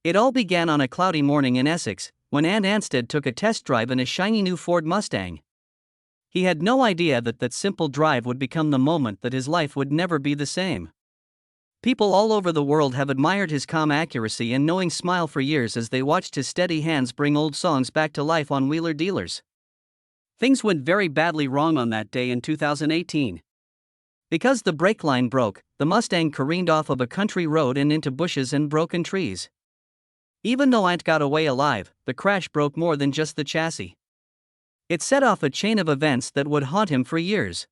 It all began on a cloudy morning in Essex, when Ant Anstead took a test drive in a shiny new Ford Mustang. He had no idea that simple drive would become the moment that his life would never be the same. People all over the world have admired his calm accuracy and knowing smile for years as they watched his steady hands bring old songs back to life on wheeler dealers. Things went very badly wrong on that day in 2018. Because the brake line broke, the Mustang careened off of a country road and into bushes and broken trees. Even though Ant got away alive, the crash broke more than just the chassis. It set off a chain of events that would haunt him for years.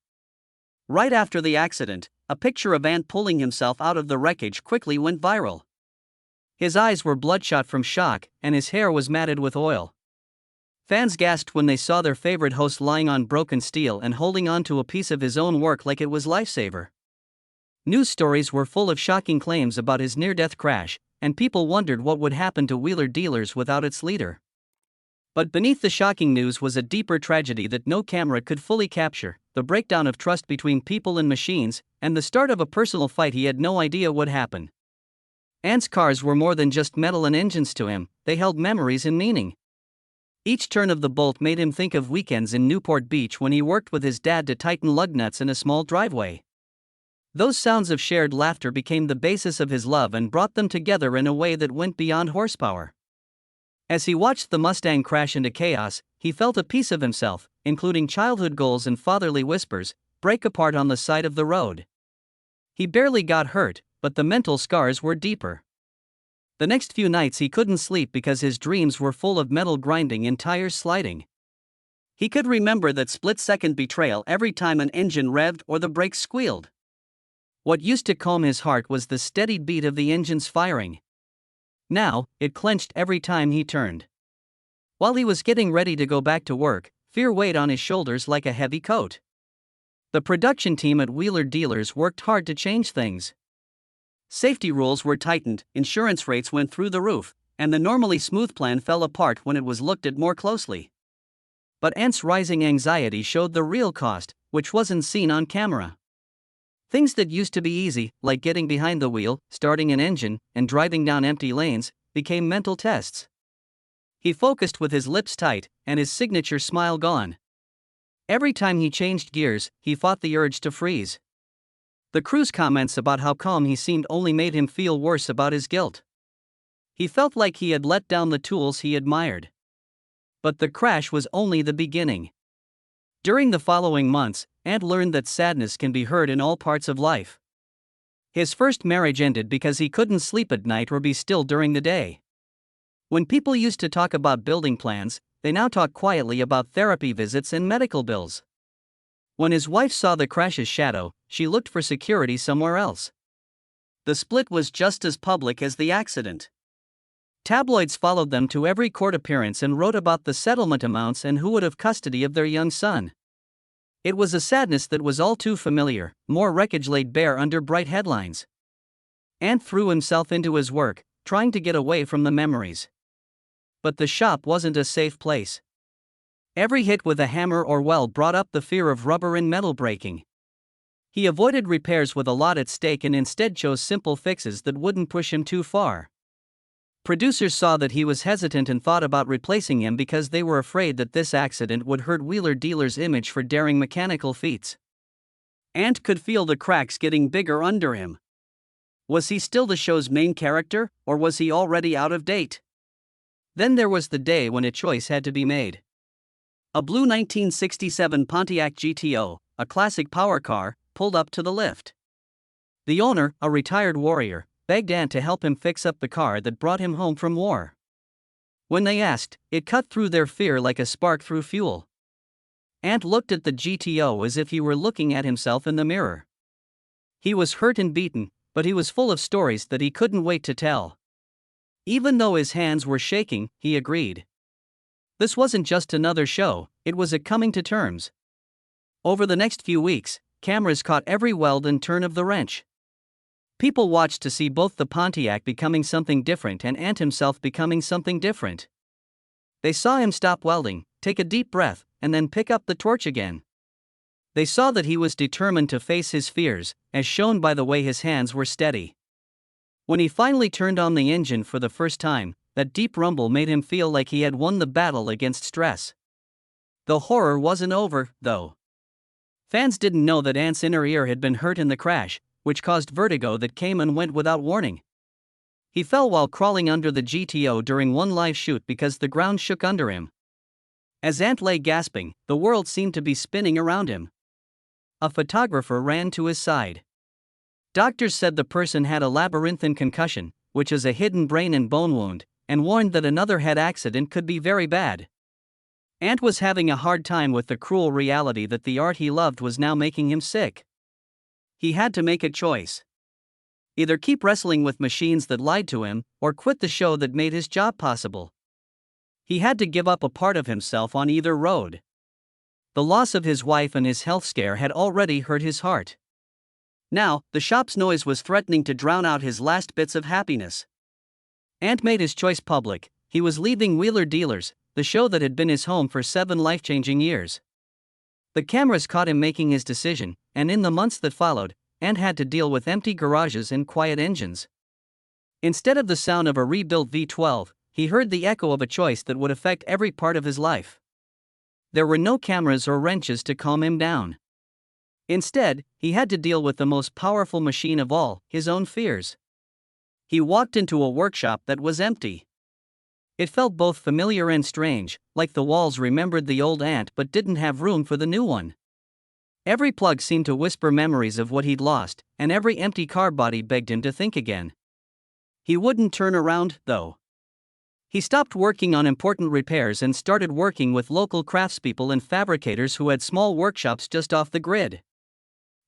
Right after the accident, a picture of Ant pulling himself out of the wreckage quickly went viral. His eyes were bloodshot from shock, and his hair was matted with oil. Fans gasped when they saw their favorite host lying on broken steel and holding on to a piece of his own work like it was lifesaver. News stories were full of shocking claims about his near-death crash, and people wondered what would happen to wheeler dealers without its leader. But beneath the shocking news was a deeper tragedy that no camera could fully capture: the breakdown of trust between people and machines, and the start of a personal fight he had no idea would happen. Ant's cars were more than just metal and engines to him, they held memories and meaning. Each turn of the bolt made him think of weekends in Newport Beach when he worked with his dad to tighten lug nuts in a small driveway. Those sounds of shared laughter became the basis of his love and brought them together in a way that went beyond horsepower. As he watched the Mustang crash into chaos, he felt a piece of himself, including childhood goals and fatherly whispers, break apart on the side of the road. He barely got hurt, but the mental scars were deeper. The next few nights he couldn't sleep because his dreams were full of metal grinding and tires sliding. He could remember that split-second betrayal every time an engine revved or the brakes squealed. What used to calm his heart was the steady beat of the engine's firing. Now, it clenched every time he turned. While he was getting ready to go back to work, fear weighed on his shoulders like a heavy coat. The production team at Wheeler Dealers worked hard to change things. Safety rules were tightened, insurance rates went through the roof, and the normally smooth plan fell apart when it was looked at more closely. But Ant's rising anxiety showed the real cost, which wasn't seen on camera. Things that used to be easy, like getting behind the wheel, starting an engine, and driving down empty lanes, became mental tests. He focused with his lips tight, and his signature smile gone. Every time he changed gears, he fought the urge to freeze. The crew's comments about how calm he seemed only made him feel worse about his guilt. He felt like he had let down the tools he admired. But the crash was only the beginning. During the following months, Ant learned that sadness can be heard in all parts of life. His first marriage ended because he couldn't sleep at night or be still during the day. When people used to talk about building plans, they now talk quietly about therapy visits and medical bills. When his wife saw the crash's shadow, she looked for security somewhere else. The split was just as public as the accident. Tabloids followed them to every court appearance and wrote about the settlement amounts and who would have custody of their young son. It was a sadness that was all too familiar, more wreckage laid bare under bright headlines. Ant threw himself into his work, trying to get away from the memories. But the shop wasn't a safe place. Every hit with a hammer or weld brought up the fear of rubber and metal breaking. He avoided repairs with a lot at stake and instead chose simple fixes that wouldn't push him too far. Producers saw that he was hesitant and thought about replacing him because they were afraid that this accident would hurt Wheeler Dealers' image for daring mechanical feats. Ant could feel the cracks getting bigger under him. Was he still the show's main character, or was he already out of date? Then there was the day when a choice had to be made. A blue 1967 Pontiac GTO, a classic power car, pulled up to the lift. The owner, a retired warrior, begged Ant to help him fix up the car that brought him home from war. When they asked, it cut through their fear like a spark through fuel. Ant looked at the GTO as if he were looking at himself in the mirror. He was hurt and beaten, but he was full of stories that he couldn't wait to tell. Even though his hands were shaking, he agreed. This wasn't just another show, it was a coming to terms. Over the next few weeks, cameras caught every weld and turn of the wrench. People watched to see both the Pontiac becoming something different and Ant himself becoming something different. They saw him stop welding, take a deep breath, and then pick up the torch again. They saw that he was determined to face his fears, as shown by the way his hands were steady. When he finally turned on the engine for the first time, that deep rumble made him feel like he had won the battle against stress. The horror wasn't over, though. Fans didn't know that Ant's inner ear had been hurt in the crash, which caused vertigo that came and went without warning. He fell while crawling under the GTO during one live shoot because the ground shook under him. As Ant lay gasping, the world seemed to be spinning around him. A photographer ran to his side. Doctors said the person had a labyrinthine concussion, which is a hidden brain and bone wound, and warned that another head accident could be very bad. Ant was having a hard time with the cruel reality that the art he loved was now making him sick. He had to make a choice. Either keep wrestling with machines that lied to him, or quit the show that made his job possible. He had to give up a part of himself on either road. The loss of his wife and his health scare had already hurt his heart. Now, the shop's noise was threatening to drown out his last bits of happiness. Ant made his choice public. He was leaving Wheeler Dealers, the show that had been his home for 7 life-changing years. The cameras caught him making his decision, and in the months that followed, Ant had to deal with empty garages and quiet engines. Instead of the sound of a rebuilt V12, he heard the echo of a choice that would affect every part of his life. There were no cameras or wrenches to calm him down. Instead, he had to deal with the most powerful machine of all, his own fears. He walked into a workshop that was empty. It felt both familiar and strange, like the walls remembered the old Ant but didn't have room for the new one. Every plug seemed to whisper memories of what he'd lost, and every empty car body begged him to think again. He wouldn't turn around, though. He stopped working on important repairs and started working with local craftspeople and fabricators who had small workshops just off the grid.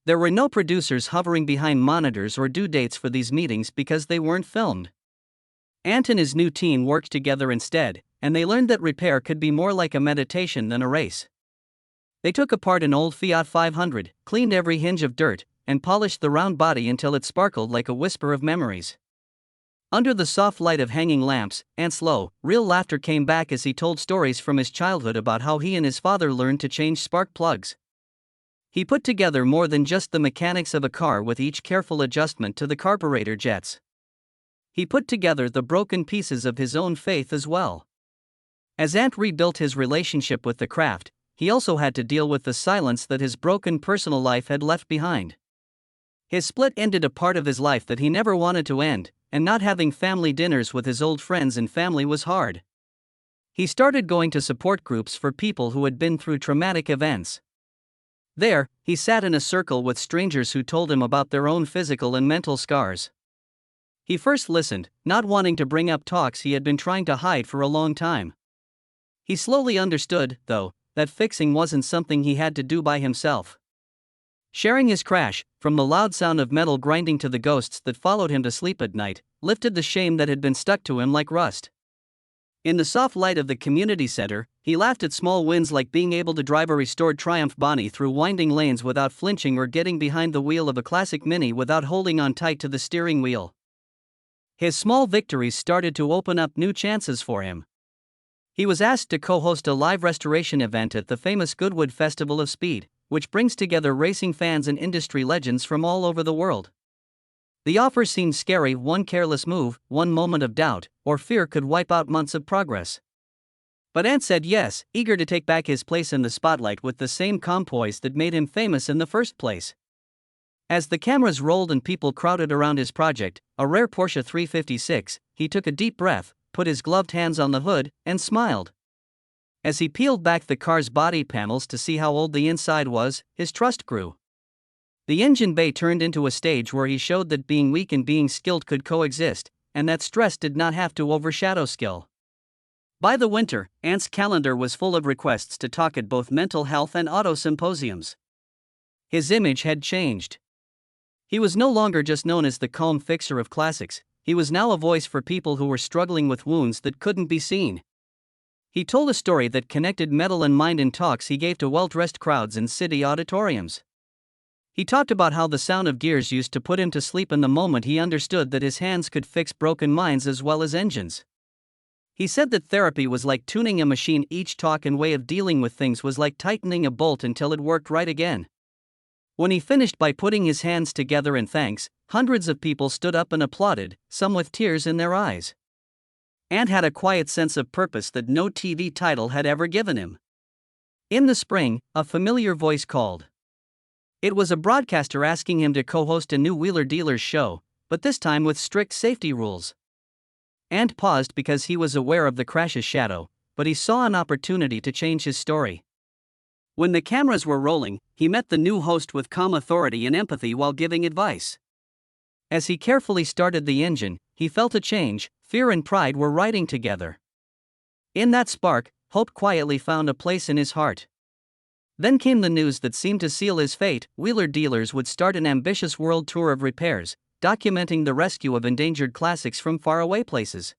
There were no producers hovering behind monitors or due dates for these meetings because they weren't filmed. Ant and his new team worked together instead, and they learned that repair could be more like a meditation than a race. They took apart an old Fiat 500, cleaned every hinge of dirt, and polished the round body until it sparkled like a whisper of memories. Under the soft light of hanging lamps, Ant's low, real laughter came back as he told stories from his childhood about how he and his father learned to change spark plugs. He put together more than just the mechanics of a car with each careful adjustment to the carburetor jets. He put together the broken pieces of his own faith as well. As Ant rebuilt his relationship with the craft, he also had to deal with the silence that his broken personal life had left behind. His split ended a part of his life that he never wanted to end, and not having family dinners with his old friends and family was hard. He started going to support groups for people who had been through traumatic events. There, he sat in a circle with strangers who told him about their own physical and mental scars. He first listened, not wanting to bring up talks he had been trying to hide for a long time. He slowly understood, though, that fixing wasn't something he had to do by himself. Sharing his crash, from the loud sound of metal grinding to the ghosts that followed him to sleep at night, lifted the shame that had been stuck to him like rust. In the soft light of the community center, he laughed at small wins like being able to drive a restored Triumph Bonnie through winding lanes without flinching or getting behind the wheel of a classic Mini without holding on tight to the steering wheel. His small victories started to open up new chances for him. He was asked to co-host a live restoration event at the famous Goodwood Festival of Speed, which brings together racing fans and industry legends from all over the world. The offer seemed scary. One careless move, one moment of doubt, or fear could wipe out months of progress. But Ant said yes, eager to take back his place in the spotlight with the same calm poise that made him famous in the first place. As the cameras rolled and people crowded around his project, a rare Porsche 356, he took a deep breath, put his gloved hands on the hood, and smiled. As he peeled back the car's body panels to see how old the inside was, his trust grew. The engine bay turned into a stage where he showed that being weak and being skilled could coexist, and that stress did not have to overshadow skill. By the winter, Ant's calendar was full of requests to talk at both mental health and auto symposiums. His image had changed. He was no longer just known as the calm fixer of classics, he was now a voice for people who were struggling with wounds that couldn't be seen. He told a story that connected metal and mind in talks he gave to well-dressed crowds in city auditoriums. He talked about how the sound of gears used to put him to sleep in the moment he understood that his hands could fix broken minds as well as engines. He said that therapy was like tuning a machine. Each talk and way of dealing with things was like tightening a bolt until it worked right again. When he finished by putting his hands together in thanks, hundreds of people stood up and applauded, some with tears in their eyes. Ant had a quiet sense of purpose that no TV title had ever given him. In the spring, a familiar voice called. It was a broadcaster asking him to co-host a new Wheeler Dealers show, but this time with strict safety rules. Ant paused because he was aware of the crash's shadow, but he saw an opportunity to change his story. When the cameras were rolling, he met the new host with calm authority and empathy while giving advice. As he carefully started the engine, he felt a change. Fear and pride were riding together. In that spark, hope quietly found a place in his heart. Then came the news that seemed to seal his fate. Wheeler Dealers would start an ambitious world tour of repairs, documenting the rescue of endangered classics from faraway places.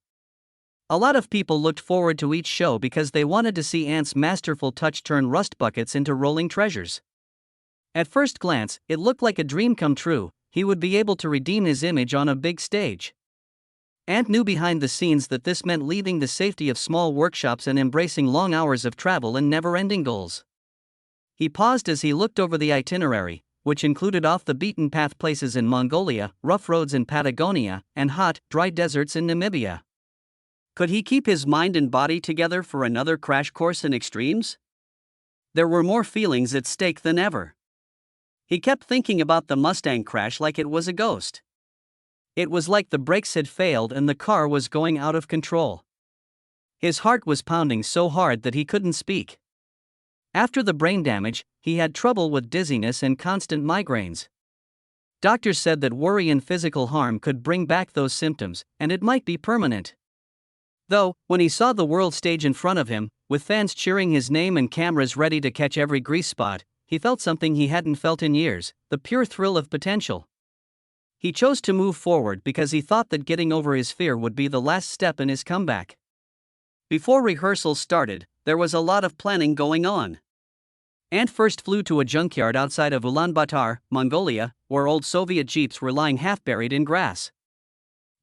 A lot of people looked forward to each show because they wanted to see Ant's masterful touch turn rust buckets into rolling treasures. At first glance, it looked like a dream come true. He would be able to redeem his image on a big stage. Ant knew behind the scenes that this meant leaving the safety of small workshops and embracing long hours of travel and never-ending goals. He paused as he looked over the itinerary, which included off-the-beaten-path places in Mongolia, rough roads in Patagonia, and hot, dry deserts in Namibia. Could he keep his mind and body together for another crash course in extremes? There were more feelings at stake than ever. He kept thinking about the Mustang crash like it was a ghost. It was like the brakes had failed and the car was going out of control. His heart was pounding so hard that he couldn't speak. After the brain damage, he had trouble with dizziness and constant migraines. Doctors said that worry and physical harm could bring back those symptoms, and it might be permanent. Though, when he saw the world stage in front of him, with fans cheering his name and cameras ready to catch every grease spot, he felt something he hadn't felt in years, the pure thrill of potential. He chose to move forward because he thought that getting over his fear would be the last step in his comeback. Before rehearsals started, there was a lot of planning going on. Ant first flew to a junkyard outside of Ulaanbaatar, Mongolia, where old Soviet jeeps were lying half-buried in grass.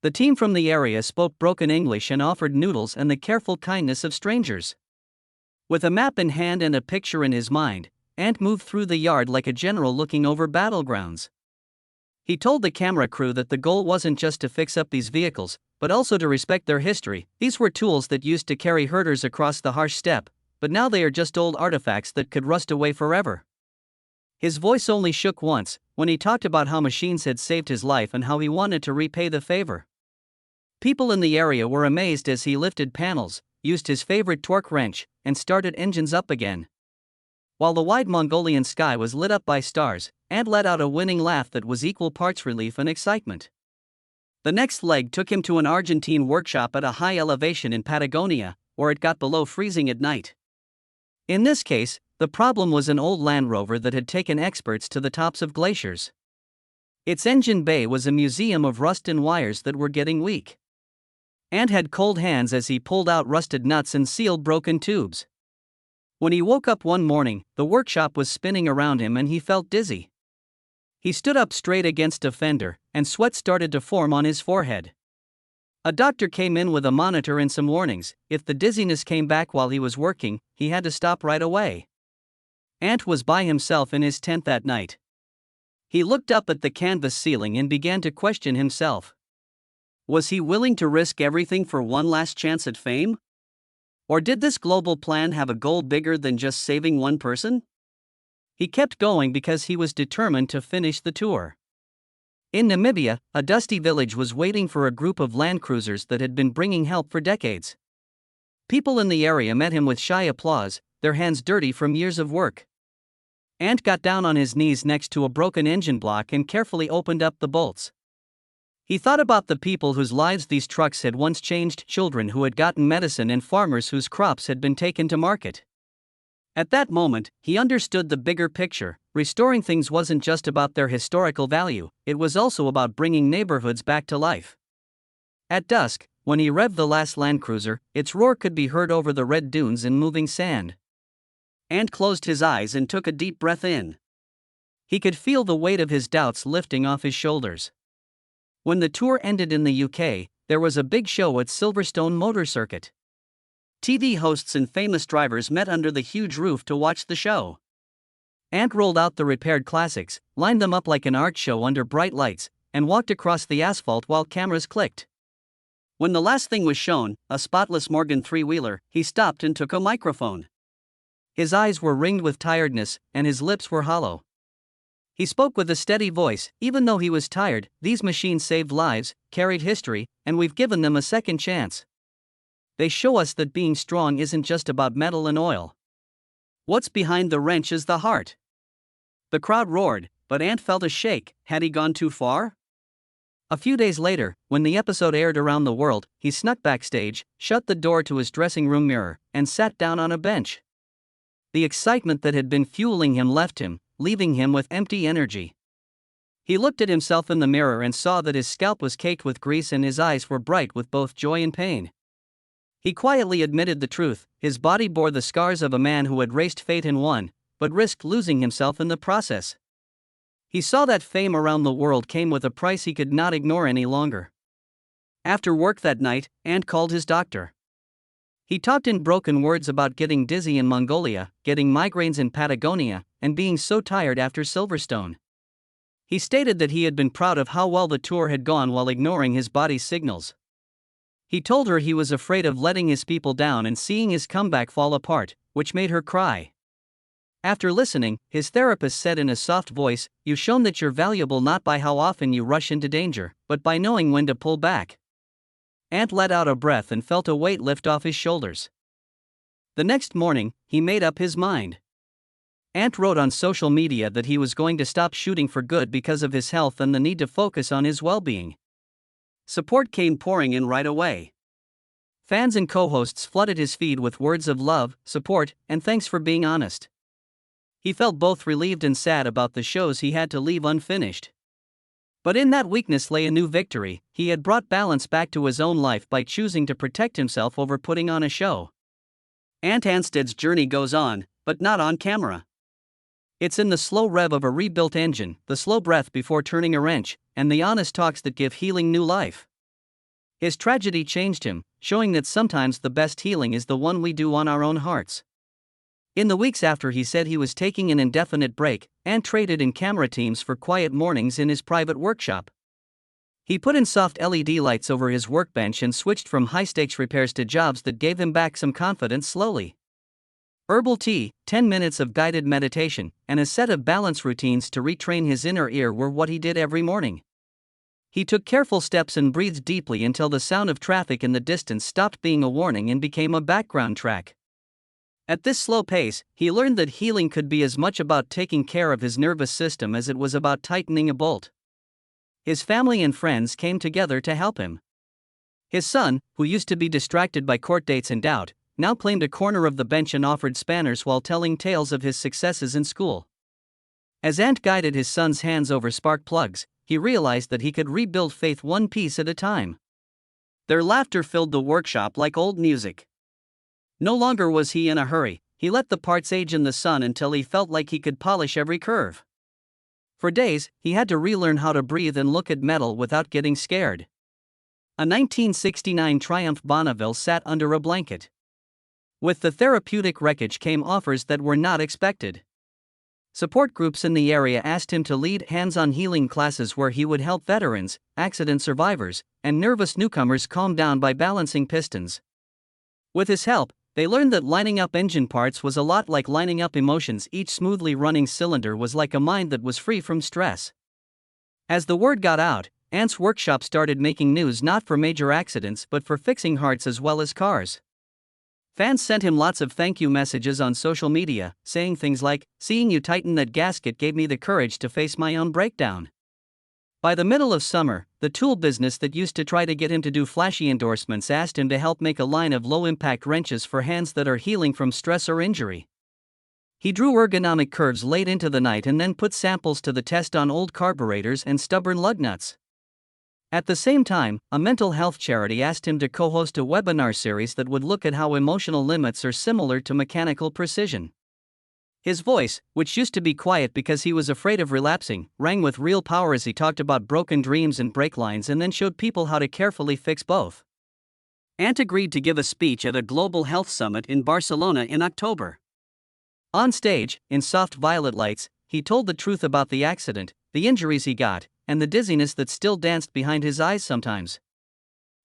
The team from the area spoke broken English and offered noodles and the careful kindness of strangers. With a map in hand and a picture in his mind, Ant moved through the yard like a general looking over battlegrounds. He told the camera crew that the goal wasn't just to fix up these vehicles, but also to respect their history. These were tools that used to carry herders across the harsh steppe, but now they are just old artifacts that could rust away forever. His voice only shook once, when he talked about how machines had saved his life and how he wanted to repay the favor. People in the area were amazed as he lifted panels, used his favorite torque wrench, and started engines up again. While the wide Mongolian sky was lit up by stars, Ant let out a winning laugh that was equal parts relief and excitement. The next leg took him to an Argentine workshop at a high elevation in Patagonia, where it got below freezing at night. In this case, the problem was an old Land Rover that had taken experts to the tops of glaciers. Its engine bay was a museum of rust and wires that were getting weak. Ant had cold hands as he pulled out rusted nuts and sealed broken tubes. When he woke up one morning, the workshop was spinning around him and he felt dizzy. He stood up straight against a fender, and sweat started to form on his forehead. A doctor came in with a monitor and some warnings. If the dizziness came back while he was working, he had to stop right away. Ant was by himself in his tent that night. He looked up at the canvas ceiling and began to question himself. Was he willing to risk everything for one last chance at fame? Or did this global plan have a goal bigger than just saving one person? He kept going because he was determined to finish the tour. In Namibia, a dusty village was waiting for a group of land cruisers that had been bringing help for decades. People in the area met him with shy applause, their hands dirty from years of work. Ant got down on his knees next to a broken engine block and carefully opened up the bolts. He thought about the people whose lives these trucks had once changed, children who had gotten medicine and farmers whose crops had been taken to market. At that moment, he understood the bigger picture. Restoring things wasn't just about their historical value, it was also about bringing neighborhoods back to life. At dusk, when he revved the last Land Cruiser, its roar could be heard over the red dunes and moving sand. Ant closed his eyes and took a deep breath in. He could feel the weight of his doubts lifting off his shoulders. When the tour ended in the UK, there was a big show at Silverstone Motor Circuit. TV hosts and famous drivers met under the huge roof to watch the show. Ant rolled out the repaired classics, lined them up like an art show under bright lights, and walked across the asphalt while cameras clicked. When the last thing was shown, a spotless Morgan three-wheeler, he stopped and took a microphone. His eyes were ringed with tiredness, and his lips were hollow. He spoke with a steady voice. Even though he was tired, these machines saved lives, carried history, and we've given them a second chance. They show us that being strong isn't just about metal and oil. What's behind the wrench is the heart. The crowd roared, but Ant felt a shake. Had he gone too far? A few days later, when the episode aired around the world, he snuck backstage, shut the door to his dressing room mirror, and sat down on a bench. The excitement that had been fueling him left him, leaving him with empty energy. He looked at himself in the mirror and saw that his scalp was caked with grease and his eyes were bright with both joy and pain. He quietly admitted the truth. His body bore the scars of a man who had raced fate and won, but risked losing himself in the process. He saw that fame around the world came with a price he could not ignore any longer. After work that night, Ant called his doctor. He talked in broken words about getting dizzy in Mongolia, getting migraines in Patagonia, and being so tired after Silverstone. He stated that he had been proud of how well the tour had gone while ignoring his body's signals. He told her he was afraid of letting his people down and seeing his comeback fall apart, which made her cry. After listening, his therapist said in a soft voice, "You've shown that you're valuable not by how often you rush into danger, but by knowing when to pull back." Ant let out a breath and felt a weight lift off his shoulders. The next morning, he made up his mind. Ant wrote on social media that he was going to stop shooting for good because of his health and the need to focus on his well-being. Support came pouring in right away. Fans and co-hosts flooded his feed with words of love, support, and thanks for being honest. He felt both relieved and sad about the shows he had to leave unfinished. But in that weakness lay a new victory. He had brought balance back to his own life by choosing to protect himself over putting on a show. Ant Anstead's journey goes on, but not on camera. It's in the slow rev of a rebuilt engine, the slow breath before turning a wrench, and the honest talks that give healing new life. His tragedy changed him, showing that sometimes the best healing is the one we do on our own hearts. In the weeks after he said he was taking an indefinite break, Ant traded in camera teams for quiet mornings in his private workshop. He put in soft LED lights over his workbench and switched from high-stakes repairs to jobs that gave him back some confidence slowly. Herbal tea, 10 minutes of guided meditation, and a set of balance routines to retrain his inner ear were what he did every morning. He took careful steps and breathed deeply until the sound of traffic in the distance stopped being a warning and became a background track. At this slow pace, he learned that healing could be as much about taking care of his nervous system as it was about tightening a bolt. His family and friends came together to help him. His son, who used to be distracted by court dates and doubt, now claimed a corner of the bench and offered spanners while telling tales of his successes in school. As Ant guided his son's hands over spark plugs, he realized that he could rebuild faith one piece at a time. Their laughter filled the workshop like old music. No longer was he in a hurry. He let the parts age in the sun until he felt like he could polish every curve. For days, he had to relearn how to breathe and look at metal without getting scared. A 1969 Triumph Bonneville sat under a blanket. With the therapeutic wreckage came offers that were not expected. Support groups in the area asked him to lead hands-on healing classes where he would help veterans, accident survivors, and nervous newcomers calm down by balancing pistons. With his help, they learned that lining up engine parts was a lot like lining up emotions. Each smoothly running cylinder was like a mind that was free from stress. As the word got out, Ant's workshop started making news not for major accidents but for fixing hearts as well as cars. Fans sent him lots of thank you messages on social media, saying things like, "Seeing you tighten that gasket gave me the courage to face my own breakdown." By the middle of summer, the tool business that used to try to get him to do flashy endorsements asked him to help make a line of low-impact wrenches for hands that are healing from stress or injury. He drew ergonomic curves late into the night and then put samples to the test on old carburetors and stubborn lug nuts. At the same time, a mental health charity asked him to co-host a webinar series that would look at how emotional limits are similar to mechanical precision. His voice, which used to be quiet because he was afraid of relapsing, rang with real power as he talked about broken dreams and brake lines and then showed people how to carefully fix both. Ant agreed to give a speech at a global health summit in Barcelona in October. On stage, in soft violet lights, he told the truth about the accident, the injuries he got, and the dizziness that still danced behind his eyes sometimes.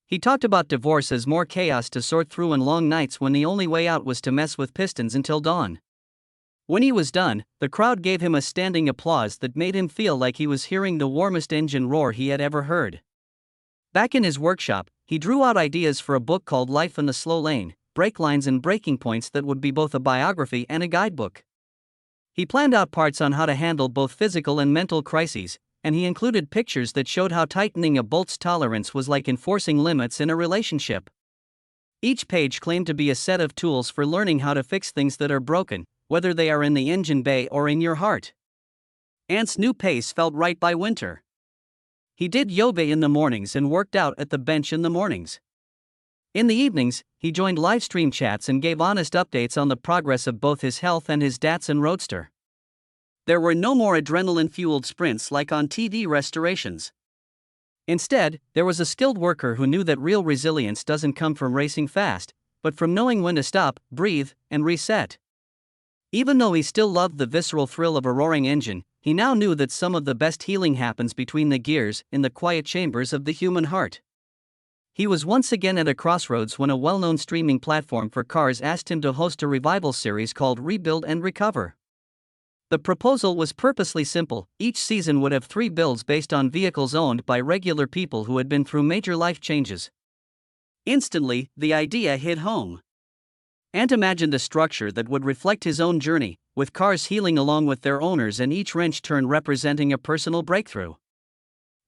He talked about divorce as more chaos to sort through and long nights when the only way out was to mess with pistons until dawn. When he was done, the crowd gave him a standing applause that made him feel like he was hearing the warmest engine roar he had ever heard. Back in his workshop, he drew out ideas for a book called Life in the Slow Lane, brake lines and braking points that would be both a biography and a guidebook. He planned out parts on how to handle both physical and mental crises, and he included pictures that showed how tightening a bolt's tolerance was like enforcing limits in a relationship. Each page claimed to be a set of tools for learning how to fix things that are broken, whether they are in the engine bay or in your heart. Ant's new pace felt right by winter. He did yoga in the mornings and worked out at the bench in the mornings. In the evenings, he joined live stream chats and gave honest updates on the progress of both his health and his Datsun Roadster. There were no more adrenaline-fueled sprints like on TV restorations. Instead, there was a skilled worker who knew that real resilience doesn't come from racing fast, but from knowing when to stop, breathe, and reset. Even though he still loved the visceral thrill of a roaring engine, he now knew that some of the best healing happens between the gears, in the quiet chambers of the human heart. He was once again at a crossroads when a well-known streaming platform for cars asked him to host a revival series called Rebuild and Recover. The proposal was purposely simple. Each season would have 3 builds based on vehicles owned by regular people who had been through major life changes. Instantly, the idea hit home. Ant imagined a structure that would reflect his own journey, with cars healing along with their owners and each wrench turn representing a personal breakthrough.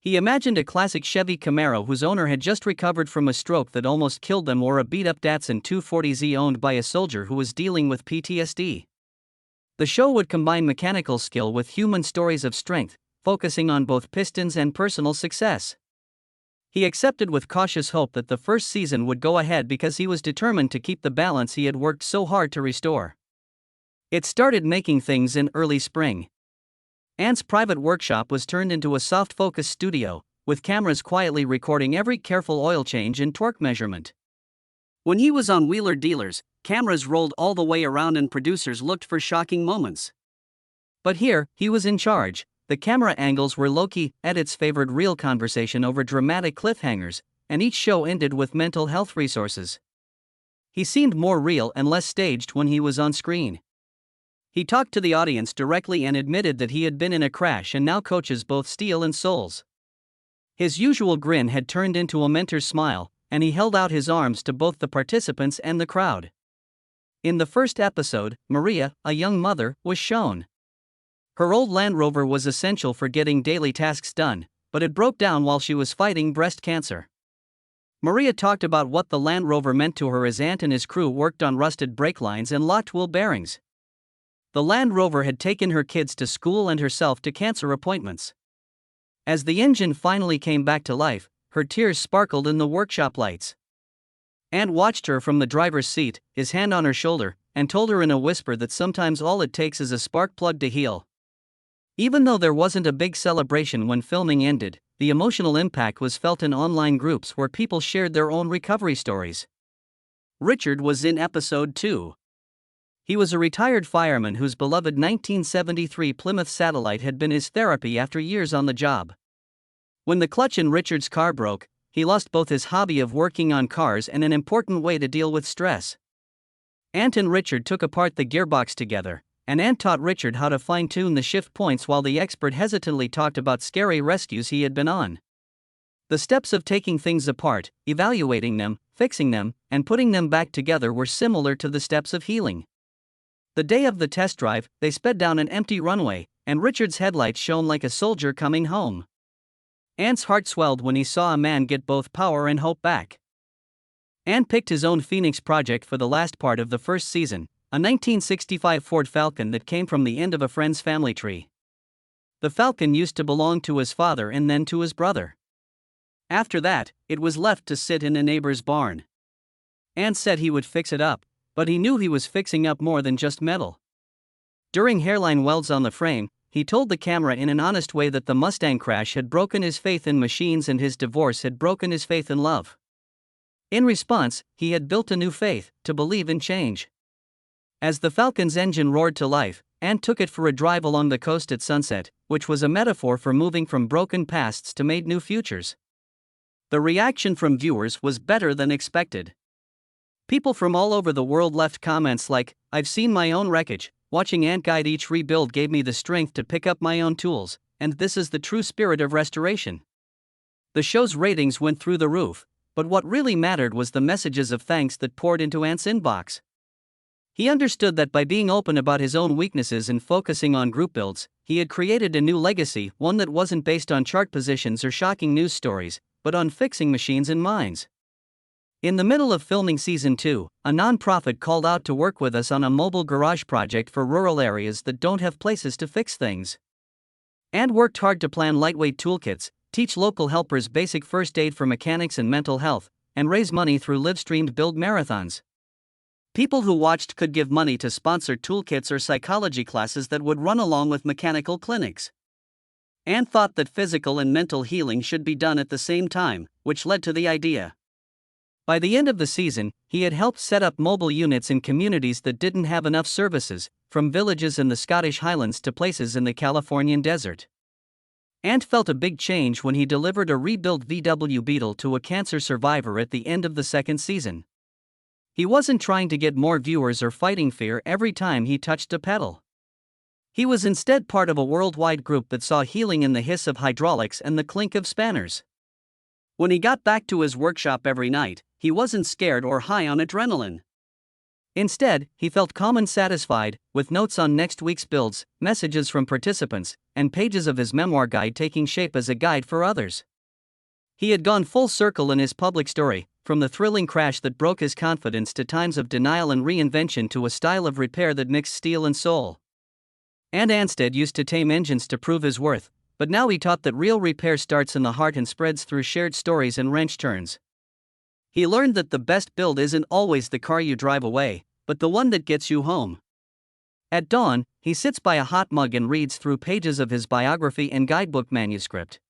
He imagined a classic Chevy Camaro whose owner had just recovered from a stroke that almost killed them, or a beat-up Datsun 240Z owned by a soldier who was dealing with PTSD. The show would combine mechanical skill with human stories of strength, focusing on both pistons and personal success. He accepted with cautious hope that the first season would go ahead because he was determined to keep the balance he had worked so hard to restore. It started making things in early spring. Ant's private workshop was turned into a soft-focus studio, with cameras quietly recording every careful oil change and torque measurement. When he was on wheeler dealers, cameras rolled all the way around and producers looked for shocking moments. But here, he was in charge. The camera angles were low-key, edits favored real conversation over dramatic cliffhangers, and each show ended with mental health resources. He seemed more real and less staged when he was on screen. He talked to the audience directly and admitted that he had been in a crash and now coaches both steel and souls. His usual grin had turned into a mentor's smile, and he held out his arms to both the participants and the crowd. In the first episode, Maria, a young mother, was shown. Her old Land Rover was essential for getting daily tasks done, but it broke down while she was fighting breast cancer. Maria talked about what the Land Rover meant to her as Ant and his crew worked on rusted brake lines and locked wheel bearings. The Land Rover had taken her kids to school and herself to cancer appointments. As the engine finally came back to life, her tears sparkled in the workshop lights. Ant watched her from the driver's seat, his hand on her shoulder, and told her in a whisper that sometimes all it takes is a spark plug to heal. Even though there wasn't a big celebration when filming ended, the emotional impact was felt in online groups where people shared their own recovery stories. Richard was in episode 2. He was a retired fireman whose beloved 1973 Plymouth Satellite had been his therapy after years on the job. When the clutch in Richard's car broke, he lost both his hobby of working on cars and an important way to deal with stress. Ant and Richard took apart the gearbox together, and Ant taught Richard how to fine-tune the shift points while the expert hesitantly talked about scary rescues he had been on. The steps of taking things apart, evaluating them, fixing them, and putting them back together were similar to the steps of healing. The day of the test drive, they sped down an empty runway, and Richard's headlights shone like a soldier coming home. Ant's heart swelled when he saw a man get both power and hope back. Ant picked his own Phoenix project for the last part of the first season, a 1965 Ford Falcon that came from the end of a friend's family tree. The Falcon used to belong to his father and then to his brother. After that, it was left to sit in a neighbor's barn. Ant said he would fix it up, but he knew he was fixing up more than just metal. During hairline welds on the frame, he told the camera in an honest way that the Mustang crash had broken his faith in machines and his divorce had broken his faith in love. In response, he had built a new faith, to believe in change. As the Falcon's engine roared to life, Ant took it for a drive along the coast at sunset, which was a metaphor for moving from broken pasts to made new futures. The reaction from viewers was better than expected. People from all over the world left comments like, "I've seen my own wreckage, watching Ant guide each rebuild gave me the strength to pick up my own tools, and this is the true spirit of restoration." The show's ratings went through the roof, but what really mattered was the messages of thanks that poured into Ant's inbox. He understood that by being open about his own weaknesses and focusing on group builds, he had created a new legacy, one that wasn't based on chart positions or shocking news stories, but on fixing machines and minds. In the middle of filming season 2, a non-profit called out to work with us on a mobile garage project for rural areas that don't have places to fix things. Ant worked hard to plan lightweight toolkits, teach local helpers basic first aid for mechanics and mental health, and raise money through live-streamed build marathons. People who watched could give money to sponsor toolkits or psychology classes that would run along with mechanical clinics. Ant thought that physical and mental healing should be done at the same time, which led to the idea. By the end of the season, he had helped set up mobile units in communities that didn't have enough services, from villages in the Scottish Highlands to places in the Californian desert. Ant felt a big change when he delivered a rebuilt VW Beetle to a cancer survivor at the end of the second season. He wasn't trying to get more viewers or fighting fear every time he touched a pedal. He was instead part of a worldwide group that saw healing in the hiss of hydraulics and the clink of spanners. When he got back to his workshop every night, he wasn't scared or high on adrenaline. Instead, he felt calm and satisfied, with notes on next week's builds, messages from participants, and pages of his memoir guide taking shape as a guide for others. He had gone full circle in his public story, from the thrilling crash that broke his confidence to times of denial and reinvention to a style of repair that mixed steel and soul. Ant Anstead used to tame engines to prove his worth, but now he taught that real repair starts in the heart and spreads through shared stories and wrench turns. He learned that the best build isn't always the car you drive away, but the one that gets you home. At dawn, he sits by a hot mug and reads through pages of his biography and guidebook manuscript.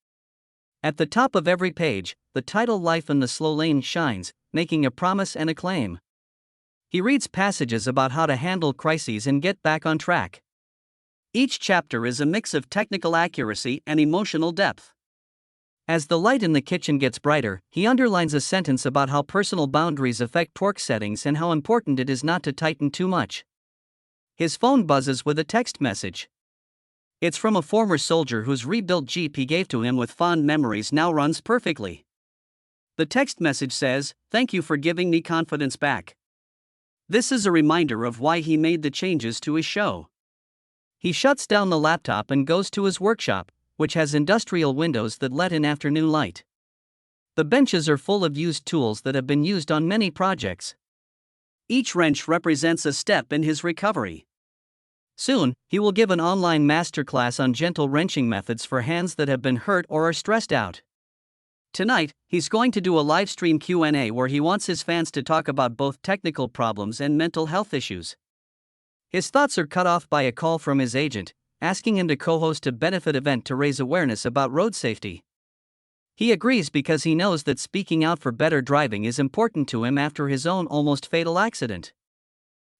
At the top of every page, the title "Life in the Slow Lane" shines, making a promise and a claim. He reads passages about how to handle crises and get back on track. Each chapter is a mix of technical accuracy and emotional depth. As the light in the kitchen gets brighter, he underlines a sentence about how personal boundaries affect torque settings and how important it is not to tighten too much. His phone buzzes with a text message. It's from a former soldier whose rebuilt Jeep he gave to him with fond memories now runs perfectly. The text message says, "Thank you for giving me confidence back." This is a reminder of why he made the changes to his show. He shuts down the laptop and goes to his workshop, which has industrial windows that let in afternoon light. The benches are full of used tools that have been used on many projects. Each wrench represents a step in his recovery. Soon, he will give an online masterclass on gentle wrenching methods for hands that have been hurt or are stressed out. Tonight, he's going to do a live stream Q&A where he wants his fans to talk about both technical problems and mental health issues. His thoughts are cut off by a call from his agent, asking him to co-host a benefit event to raise awareness about road safety. He agrees because he knows that speaking out for better driving is important to him after his own almost fatal accident.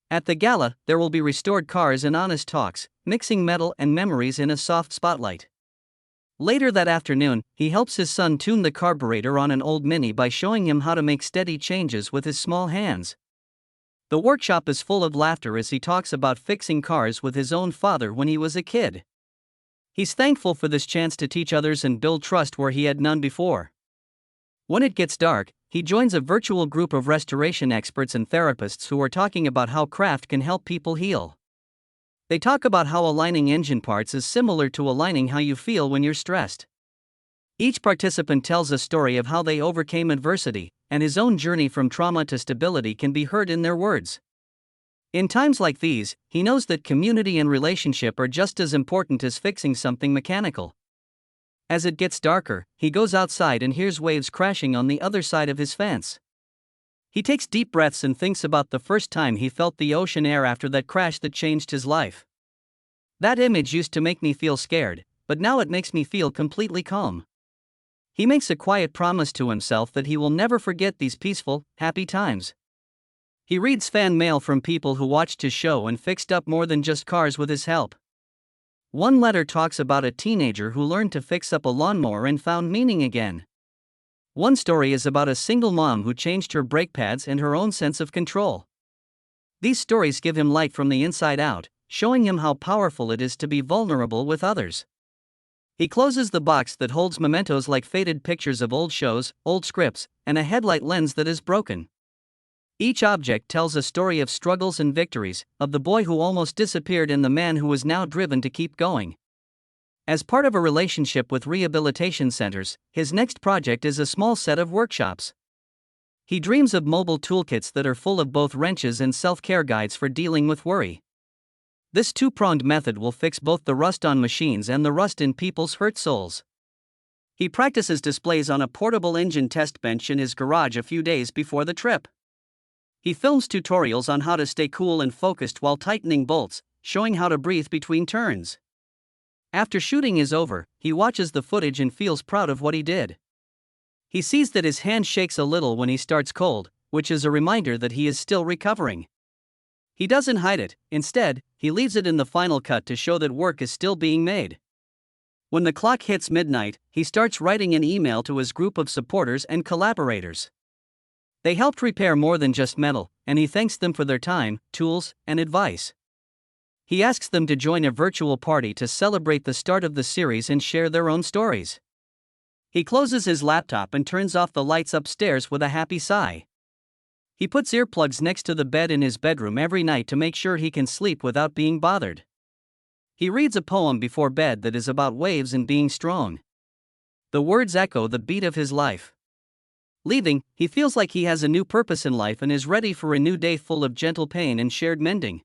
At the gala, there will be restored cars and honest talks, mixing metal and memories in a soft spotlight. Later that afternoon, he helps his son tune the carburetor on an old Mini by showing him how to make steady changes with his small hands. The workshop is full of laughter as he talks about fixing cars with his own father when he was a kid. He's thankful for this chance to teach others and build trust where he had none before. When it gets dark, he joins a virtual group of restoration experts and therapists who are talking about how craft can help people heal. They talk about how aligning engine parts is similar to aligning how you feel when you're stressed. Each participant tells a story of how they overcame adversity, and his own journey from trauma to stability can be heard in their words. In times like these, he knows that community and relationship are just as important as fixing something mechanical. As it gets darker, he goes outside and hears waves crashing on the other side of his fence. He takes deep breaths and thinks about the first time he felt the ocean air after that crash that changed his life. That image used to make me feel scared, but now it makes me feel completely calm. He makes a quiet promise to himself that he will never forget these peaceful, happy times. He reads fan mail from people who watched his show and fixed up more than just cars with his help. One letter talks about a teenager who learned to fix up a lawnmower and found meaning again. One story is about a single mom who changed her brake pads and her own sense of control. These stories give him light from the inside out, showing him how powerful it is to be vulnerable with others. He closes the box that holds mementos like faded pictures of old shows, old scripts, and a headlight lens that is broken. Each object tells a story of struggles and victories, of the boy who almost disappeared and the man who is now driven to keep going. As part of a relationship with rehabilitation centers, his next project is a small set of workshops. He dreams of mobile toolkits that are full of both wrenches and self-care guides for dealing with worry. This two-pronged method will fix both the rust on machines and the rust in people's hurt souls. He practices displays on a portable engine test bench in his garage a few days before the trip. He films tutorials on how to stay cool and focused while tightening bolts, showing how to breathe between turns. After shooting is over, he watches the footage and feels proud of what he did. He sees that his hand shakes a little when he starts cold, which is a reminder that he is still recovering. He doesn't hide it, instead, he leaves it in the final cut to show that work is still being made. When the clock hits midnight, he starts writing an email to his group of supporters and collaborators. They helped repair more than just metal, and he thanks them for their time, tools, and advice. He asks them to join a virtual party to celebrate the start of the series and share their own stories. He closes his laptop and turns off the lights upstairs with a happy sigh. He puts earplugs next to the bed in his bedroom every night to make sure he can sleep without being bothered. He reads a poem before bed that is about waves and being strong. The words echo the beat of his life. Leaving, he feels like he has a new purpose in life and is ready for a new day full of gentle pain and shared mending.